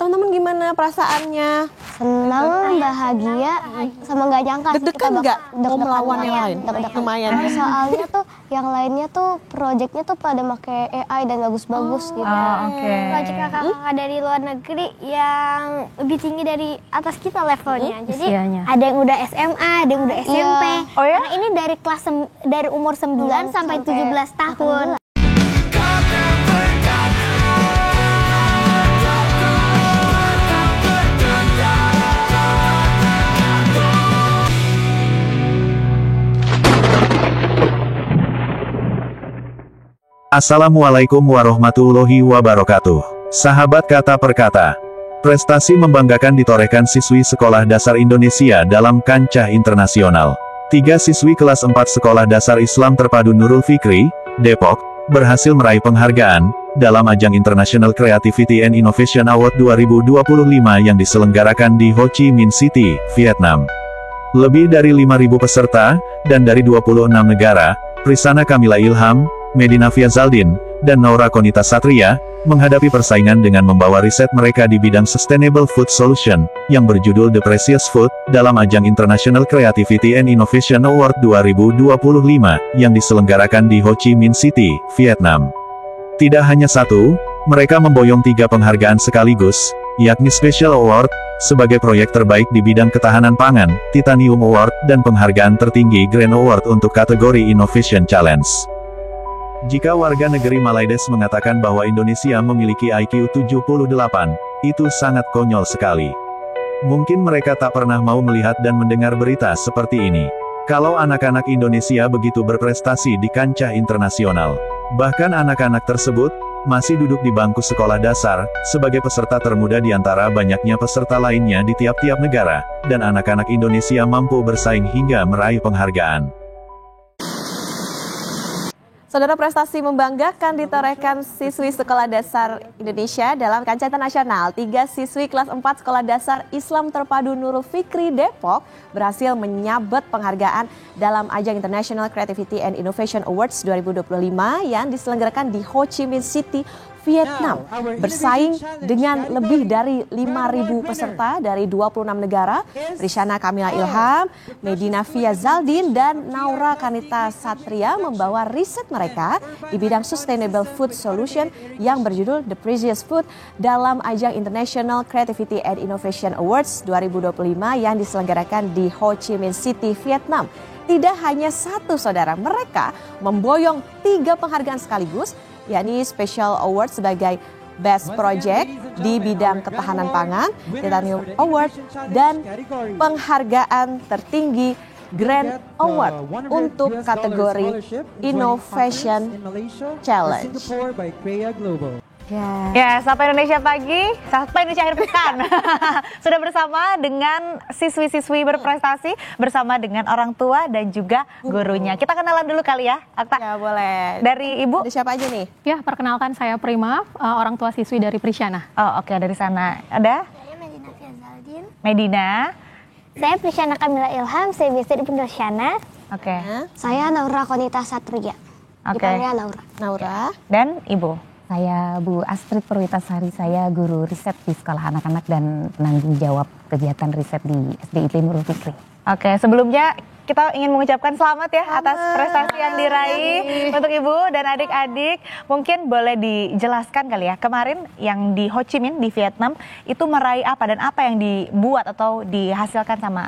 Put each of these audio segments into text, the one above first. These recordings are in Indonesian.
Teman-teman gimana perasaannya? Senang, bahagia, sama nggak nyangka. Deg-degan nggak mau melawan yang lain? Lumayan. Soalnya tuh yang lainnya tuh proyeknya tuh pada pakai AI dan bagus-bagus gitu. Proyek kakak-kakak dari luar negeri yang lebih tinggi dari atas kita levelnya. Jadi ada yang udah SMA, ada yang udah SMP. Oh ya? Nah, ini dari umur 9 sampai 17 tahun. Assalamualaikum warahmatullahi wabarakatuh. Sahabat Kata per Kata. Prestasi membanggakan ditorehkan siswi Sekolah Dasar Indonesia dalam kancah internasional. 3 siswi kelas 4 Sekolah Dasar Islam Terpadu Nurul Fikri, Depok, berhasil meraih penghargaan dalam ajang International Creativity and Innovation Award 2025 yang diselenggarakan di Ho Chi Minh City, Vietnam. Lebih dari 5.000 peserta, dan dari 26 negara, Prisana Kamila Ilham, Medina Fiazaldin, dan Naura Konita Satria, menghadapi persaingan dengan membawa riset mereka di bidang Sustainable Food Solution, yang berjudul The Precious Food, dalam ajang International Creativity and Innovation Award 2025, yang diselenggarakan di Ho Chi Minh City, Vietnam. Tidak hanya satu, mereka memboyong 3 penghargaan sekaligus, yakni Special Award, sebagai proyek terbaik di bidang ketahanan pangan, Titanium Award, dan penghargaan tertinggi Grand Award untuk kategori Innovation Challenge. Jika warga negeri Malaides mengatakan bahwa Indonesia memiliki IQ 78, itu sangat konyol sekali. Mungkin mereka tak pernah mau melihat dan mendengar berita seperti ini. Kalau anak-anak Indonesia begitu berprestasi di kancah internasional. Bahkan anak-anak tersebut masih duduk di bangku sekolah dasar, sebagai peserta termuda di antara banyaknya peserta lainnya di tiap-tiap negara, dan anak-anak Indonesia mampu bersaing hingga meraih penghargaan. Saudara, prestasi membanggakan ditorehkan siswi Sekolah Dasar Indonesia dalam kancah internasional. 3 siswi kelas 4 Sekolah Dasar Islam Terpadu Nurul Fikri, Depok, berhasil menyabet penghargaan dalam ajang International Creativity and Innovation Awards 2025 yang diselenggarakan di Ho Chi Minh City, Vietnam, bersaing dengan lebih dari 5.000 peserta dari 26 negara. Prisana Kamila Ilham, Medina Fiazaldin, dan Naura Konita Satria membawa riset mereka di bidang Sustainable Food Solution yang berjudul The Precious Food dalam ajang International Creativity and Innovation Awards 2025 yang diselenggarakan di Ho Chi Minh City, Vietnam. Tidak hanya satu, saudara, mereka memboyong 3 penghargaan sekaligus, yakni Special Award sebagai Best Project di bidang ketahanan pangan, Titanium Award, dan penghargaan tertinggi Grand Award untuk kategori Innovation Challenge. Ya, Sapa Indonesia Pagi, Sapa Indonesia Akhir Pekan. Sudah bersama dengan siswi-siswi berprestasi, bersama dengan orang tua dan juga gurunya. Kita kenalan dulu kali ya, Akta. Ya, boleh. Dari Ibu? Ada siapa aja nih? Ya, perkenalkan saya Prima, orang tua siswi dari Prisana. Oh, oke, dari sana. Ada? Saya Medina Fiazaldin. Medina. Saya Prisana Kamila Ilham, saya biasa di Prisana. Oke. Saya Naura Konita Satria. Oke. Dipanggilnya Naura. Naura. Dan Ibu? Saya Bu Astrid Purwitasari, saya guru riset di sekolah anak-anak dan penanggung jawab kegiatan riset di SDIT Nurul Fikri. Oke, sebelumnya kita ingin mengucapkan selamat ya atas prestasi yang diraih untuk Ibu dan adik-adik. Mungkin boleh dijelaskan kali ya, kemarin yang di Ho Chi Minh di Vietnam itu meraih apa dan apa yang dibuat atau dihasilkan sama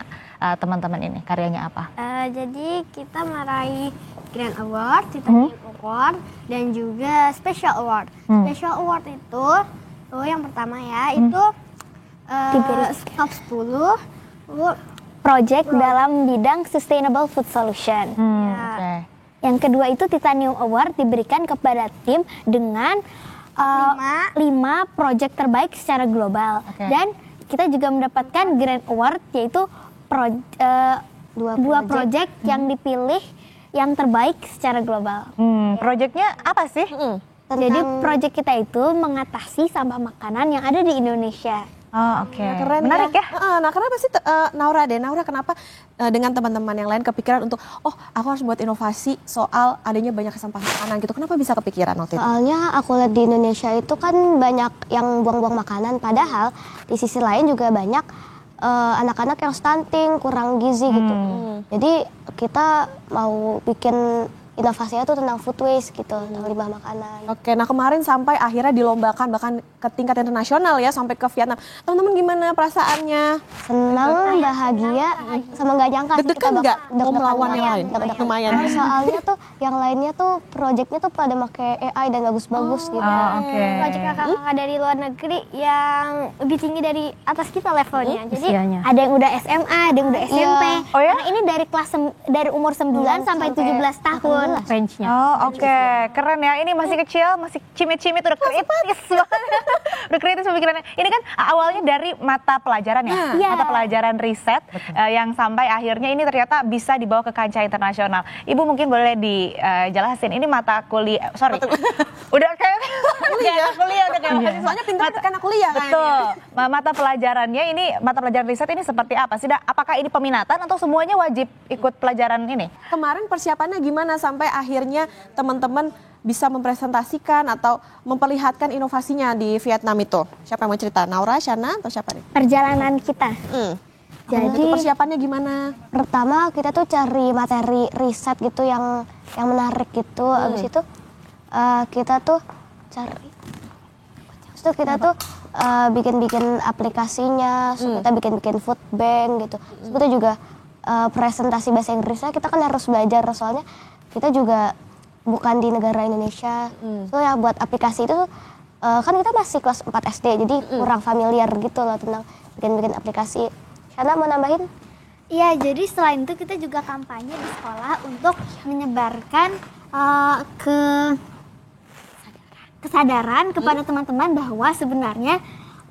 teman-teman ini, karyanya apa? Jadi kita meraih Grand Award, Titanium Award, dan juga Special Award. Special Award itu yang pertama ya, itu top 10 project dalam bidang Sustainable Food Solution. Yang kedua itu Titanium Award diberikan kepada tim dengan 5 project terbaik secara global. Dan kita juga mendapatkan Grand Award, yaitu dua project yang dipilih yang terbaik secara global. Proyeknya apa sih? Jadi proyek kita itu mengatasi sampah makanan yang ada di Indonesia. Oh, oke. Nah, keren Menarik ya. Nah, kenapa sih Naura kenapa dengan teman-teman yang lain kepikiran untuk aku harus buat inovasi soal adanya banyak sampah makanan gitu. Kenapa bisa kepikiran waktu itu? Soalnya aku lihat di Indonesia itu kan banyak yang buang-buang makanan, padahal di sisi lain juga banyak anak-anak yang stunting, kurang gizi gitu. Jadi kita mau bikin inovasinya tuh tentang food waste gitu, tentang limbah makanan. Oke, nah kemarin sampai akhirnya dilombakan bahkan ke tingkat internasional ya, sampai ke Vietnam. Teman-teman gimana perasaannya? Senang, bahagia, sama nggak nyangka sih Deg-degan nggak mau melawan yang lain? Lumayan. Soalnya tuh yang lainnya tuh proyeknya tuh pada pakai AI dan bagus-bagus gitu. Oke. Proyek kakak-kakak dari luar negeri yang lebih tinggi dari atas kita levelnya. Jadi usianya. ada yang udah SMA, ada yang udah SMP. Oh ya? Karena ini dari dari umur 9 sampai 17 tahun. Range-nya. Oh, oke. Keren ya. Ini masih kecil, masih cimit-cimit, udah kritis banget. Udah kritis pemikirannya. Ini kan awalnya dari mata pelajaran ya? Iya. Mata pelajaran riset yang sampai akhirnya ini ternyata bisa dibawa ke kancah internasional. Ibu mungkin boleh dijelasin, ini mata kuliah, udah kayak kuliah, udah kayak Soalnya pintar kan kuliah kan. Betul. Mata pelajarannya ini, mata pelajaran riset ini seperti apa sih? Apakah ini peminatan atau semuanya wajib ikut pelajaran ini? Kemarin persiapannya gimana sampai akhirnya teman-teman bisa mempresentasikan atau memperlihatkan inovasinya di Vietnam itu? Siapa yang mau cerita? Naura, Shana, atau siapa nih? Perjalanan kita. Jadi persiapannya gimana? Pertama kita tuh cari materi riset gitu yang menarik gitu. Abis itu kita tuh cari, terus kita tuh bikin aplikasinya, terus kita bikin food bank gitu. Terus kita juga presentasi bahasa Inggrisnya kita kan harus belajar, soalnya kita juga bukan di negara Indonesia. So ya buat aplikasi itu kan kita masih kelas 4 SD, jadi kurang familiar gitu loh tentang bikin aplikasi. Shana mau nambahin? Iya, jadi selain itu kita juga kampanye di sekolah untuk menyebarkan kesadaran kepada teman-teman bahwa sebenarnya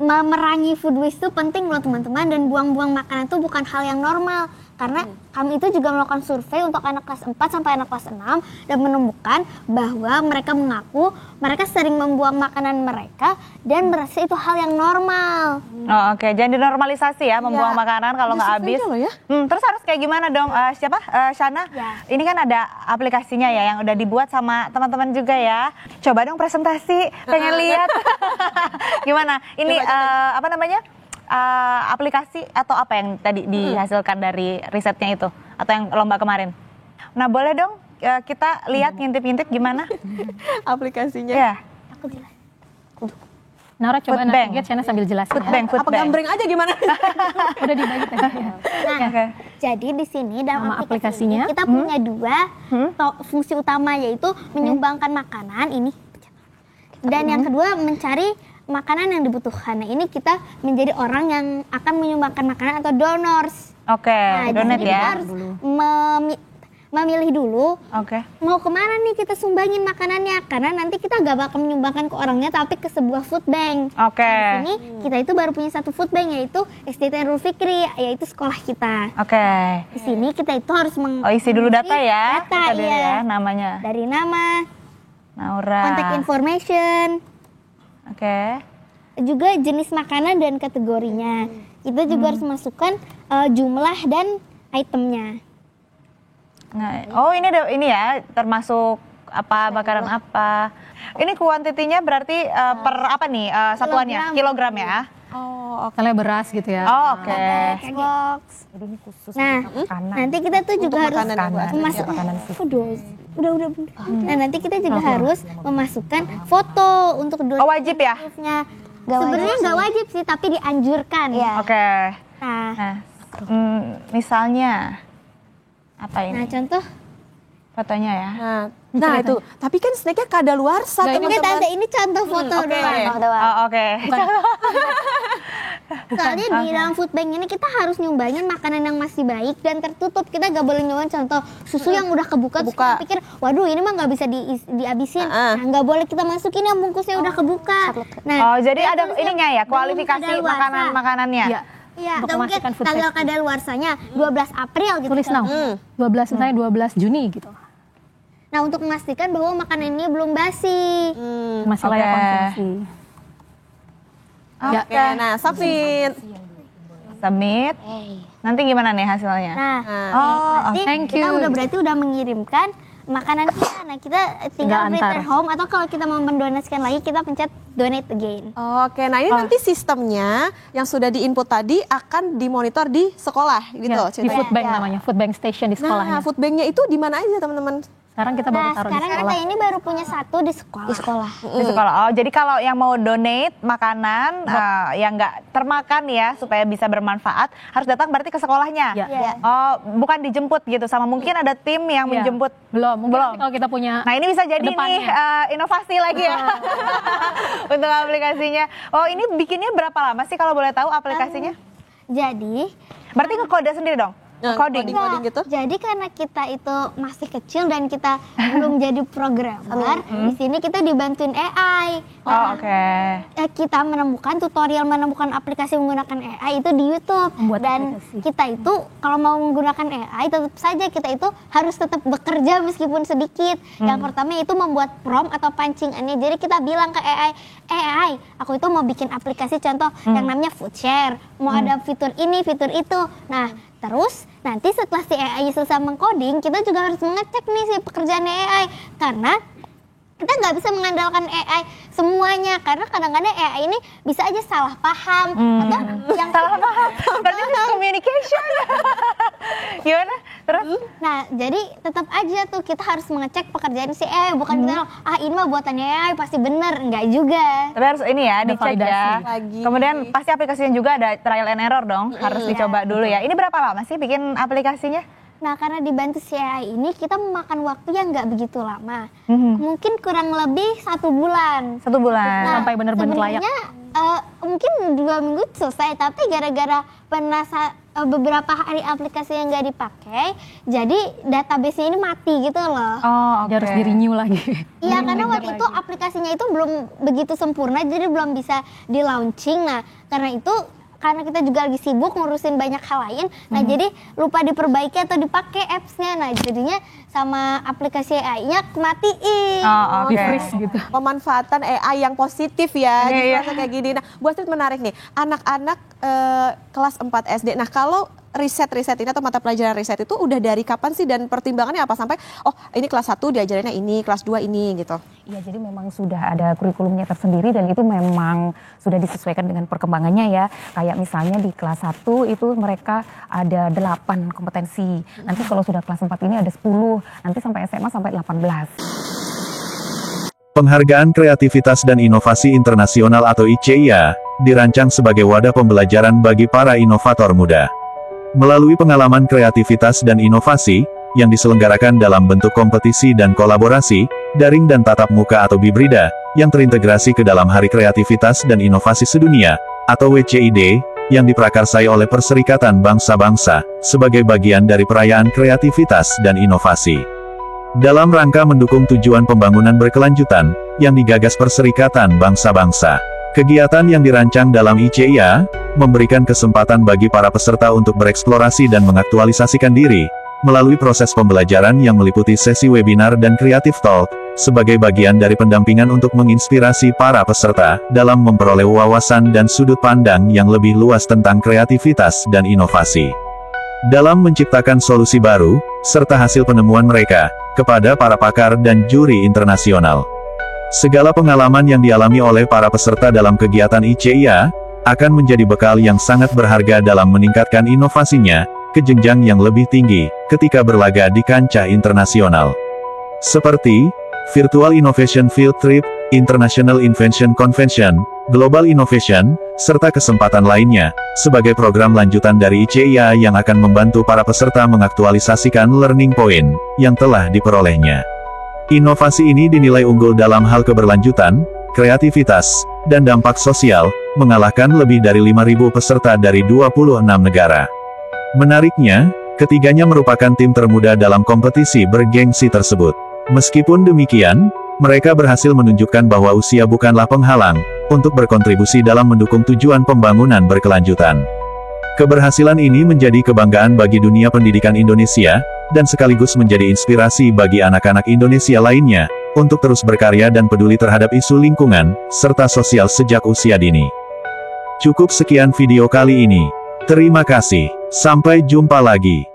memerangi food waste itu penting loh teman-teman, dan buang-buang makanan itu bukan hal yang normal. Karena kami itu juga melakukan survei untuk anak kelas 4 sampai anak kelas 6 dan menemukan bahwa mereka mengaku mereka sering membuang makanan mereka dan merasa itu hal yang normal. Oh, oke. Jangan dinormalisasi ya membuang makanan kalau nggak habis. Ya? Terus harus kayak gimana dong? Shana? Ya. Ini kan ada aplikasinya ya yang udah dibuat sama teman-teman juga ya. Coba dong presentasi, pengen lihat. Gimana? Ini apa namanya? Aplikasi atau apa yang tadi dihasilkan dari risetnya itu atau yang lomba kemarin. Nah, boleh dong kita lihat ngintip-ngintip gimana Aplikasinya. ya. Aku bilang. Naura coba Food bank. navigate, Shana sambil jelasin Food ya. bank, food Apa bank. gambreng aja gimana? Udah dibagi tadi ya. Nah, jadi di sini dalam Nama aplikasi aplikasinya, ini kita punya dua fungsi utama, yaitu menyumbangkan makanan ini, dan yang kedua mencari makanan yang dibutuhkan. Nah, ini kita menjadi orang yang akan menyumbangkan makanan atau donors. Oke, Nah, donat jadi ya. kita harus memilih dulu Oke. mau kemana nih kita sumbangin makanannya, karena nanti kita gak bakal menyumbangkan ke orangnya tapi ke sebuah food bank. Oke. Nah, di sini kita itu baru punya satu food bank, yaitu SD Nurul Fikri, yaitu sekolah kita. Oke. Di sini kita itu harus Isi dulu data ya. Data, Kita dulu iya. ya namanya. Dari nama, Naura. contact information, Oke. juga jenis makanan dan kategorinya. Kita juga harus masukkan jumlah dan itemnya. Nah, oh ini ada ini ya, termasuk apa bakaran apa. Ini kuantitinya berarti per apa nih satuannya? Kilogram ya? Oh, oke. Misalnya beras gitu ya. Oh, oke. Box. Jadi ini khusus Nah, untuk makanan. nanti kita tuh juga harus makanan yang buat memasukkan makanan udah. Nah, nanti kita juga harus memasukkan foto untuk Oh, wajib ya? nya. Sebenarnya nggak wajib sih, tapi dianjurkan. Iya. Oke. Nah, Nah, misalnya apa nah ini? contoh. Fotonya ya. Nah itu, tapi kan snacknya kadaluarsa Enggak, teman-teman. tante, ini contoh foto oke. doang. Oh, oke. Soalnya di dalam food bank ini kita harus nyumbangin makanan yang masih baik dan tertutup. Kita gak boleh nyumbangin contoh susu yang udah kebuka, terus kita pikir, waduh ini mah gak bisa dihabisin. Nah, gak boleh kita masukin yang bungkusnya udah kebuka. Nah, Oh, jadi dan ada tulisnya ininya ya, belum kualifikasi kadaluarsa. makanan-makanannya. Iya. Iya, Untuk atau mungkin memastikan food tanggal safety. kadaluarsanya 12 April gitu. Tulis now. 12 misalnya 12 Juni gitu. Nah, untuk memastikan bahwa makanan ini belum basi. Masih layak Oke. konsumsi. Oke, nah submit. Submit. Nanti gimana nih hasilnya? Nah, nanti thank kita you. berarti udah mengirimkan makanan kita. Nah, kita tinggal Tinggal return home atau kalau kita mau mendonasikan lagi kita pencet donate again. Oke, nah ini nanti sistemnya yang sudah diinput tadi akan dimonitor di sekolah gitu Ya, di ceritanya. food bank namanya, food bank station di sekolahnya. Nah, food banknya itu di mana aja teman-teman? Sekarang kita baru Nah, taruh di sekarang sekolah. kita ini baru punya satu di sekolah. Di sekolah. Di sekolah. Oh, jadi kalau yang mau donate makanan yang nggak termakan ya supaya bisa bermanfaat harus datang berarti ke sekolahnya. Ya. Ya. Oh, bukan dijemput gitu sama mungkin ada tim yang Ya. menjemput. Mungkin nanti kalau kita punya Nah, ini bisa jadi nih kedepannya. inovasi lagi ya untuk aplikasinya. Oh, ini bikinnya berapa lama sih kalau boleh tahu aplikasinya? Jadi Berarti ngekode sendiri dong? Nah, Coding. coding gitu. Jadi karena kita itu masih kecil dan kita belum jadi programmer, di sini kita dibantuin AI. Oh, oke. Kita menemukan tutorial menemukan aplikasi menggunakan AI itu di YouTube. Membuat Dan aplikasi. kita itu kalau mau menggunakan AI tetap saja kita itu harus tetap bekerja meskipun sedikit. Yang pertama itu membuat prompt atau pancingannya. Jadi kita bilang ke AI, aku itu mau bikin aplikasi contoh yang namanya food share, mau ada fitur ini, fitur itu. Nah, terus nanti setelah si AI selesai mengcoding, kita juga harus mengecek nih si pekerjaan AI. Karena kita nggak bisa mengandalkan AI semuanya. Karena kadang-kadang AI ini bisa aja salah paham. Atau yang Salah paham. Berarti miscommunication. Gimana? Terus? Nah, jadi tetap aja tuh kita harus mengecek pekerjaan si AI. Bukan kita, ini mah buatannya AI pasti bener. Enggak juga. Tapi harus ini ya, Ada dicek ya. validasi lagi. Kemudian pasti aplikasinya juga ada trial and error dong. Harus dicoba dulu ya. Ini berapa lama sih bikin aplikasinya? Nah, karena dibantu si AI ini, kita memakan waktu yang nggak begitu lama. Mungkin kurang lebih 1 bulan. 1 bulan. Sampai benar-benar layak. Sebenarnya mungkin 2 minggu selesai, tapi gara-gara beberapa hari aplikasi yang nggak dipakai, jadi database-nya ini mati gitu loh. Oh, Dia harus di renew lagi. Iya, karena waktu itu aplikasinya itu belum begitu sempurna, jadi belum bisa di launching. Nah, karena kita juga lagi sibuk ngurusin banyak hal lain, nah jadi lupa diperbaiki atau dipakai apps-nya. Nah, jadinya sama aplikasi AI-nya kematiin. Oh, oke. Di freeze gitu. Pemanfaatan AI yang positif ya, Iya, justru kayak gini. Nah, Bu Astrid menarik nih, anak-anak kelas 4 SD. Nah, kalau riset ini atau mata pelajaran riset itu udah dari kapan sih dan pertimbangannya apa sampai ini kelas 1 diajarinnya ini, kelas 2 ini gitu. Iya, jadi memang sudah ada kurikulumnya tersendiri dan itu memang sudah disesuaikan dengan perkembangannya ya. Kayak misalnya di kelas 1 itu mereka ada 8 kompetensi. Nanti kalau sudah kelas 4 ini ada 10, nanti sampai SMA sampai 18. Penghargaan Kreativitas dan Inovasi Internasional atau ICIA, dirancang sebagai wadah pembelajaran bagi para inovator muda. Melalui pengalaman kreativitas dan inovasi, yang diselenggarakan dalam bentuk kompetisi dan kolaborasi, daring dan tatap muka atau hibrida, yang terintegrasi ke dalam Hari Kreativitas dan Inovasi Sedunia, atau WCID, yang diprakarsai oleh Perserikatan Bangsa-Bangsa, sebagai bagian dari perayaan kreativitas dan inovasi. Dalam rangka mendukung tujuan pembangunan berkelanjutan, yang digagas Perserikatan Bangsa-Bangsa. Kegiatan yang dirancang dalam ICIA, memberikan kesempatan bagi para peserta untuk bereksplorasi dan mengaktualisasikan diri, melalui proses pembelajaran yang meliputi sesi webinar dan creative talk, sebagai bagian dari pendampingan untuk menginspirasi para peserta, dalam memperoleh wawasan dan sudut pandang yang lebih luas tentang kreativitas dan inovasi. Dalam menciptakan solusi baru, serta hasil penemuan mereka, kepada para pakar dan juri internasional. Segala pengalaman yang dialami oleh para peserta dalam kegiatan ICIA, akan menjadi bekal yang sangat berharga dalam meningkatkan inovasinya, ke jenjang yang lebih tinggi, ketika berlaga di kancah internasional. Seperti, Virtual Innovation Field Trip, International Invention Convention, Global Innovation, serta kesempatan lainnya, sebagai program lanjutan dari ICIA yang akan membantu para peserta mengaktualisasikan learning point, yang telah diperolehnya. Inovasi ini dinilai unggul dalam hal keberlanjutan, kreativitas, dan dampak sosial, mengalahkan lebih dari 5.000 peserta dari 26 negara. Menariknya, ketiganya merupakan tim termuda dalam kompetisi bergengsi tersebut. Meskipun demikian, mereka berhasil menunjukkan bahwa usia bukanlah penghalang, untuk berkontribusi dalam mendukung tujuan pembangunan berkelanjutan. Keberhasilan ini menjadi kebanggaan bagi dunia pendidikan Indonesia, dan sekaligus menjadi inspirasi bagi anak-anak Indonesia lainnya, untuk terus berkarya dan peduli terhadap isu lingkungan, serta sosial sejak usia dini. Cukup sekian video kali ini. Terima kasih. Sampai jumpa lagi.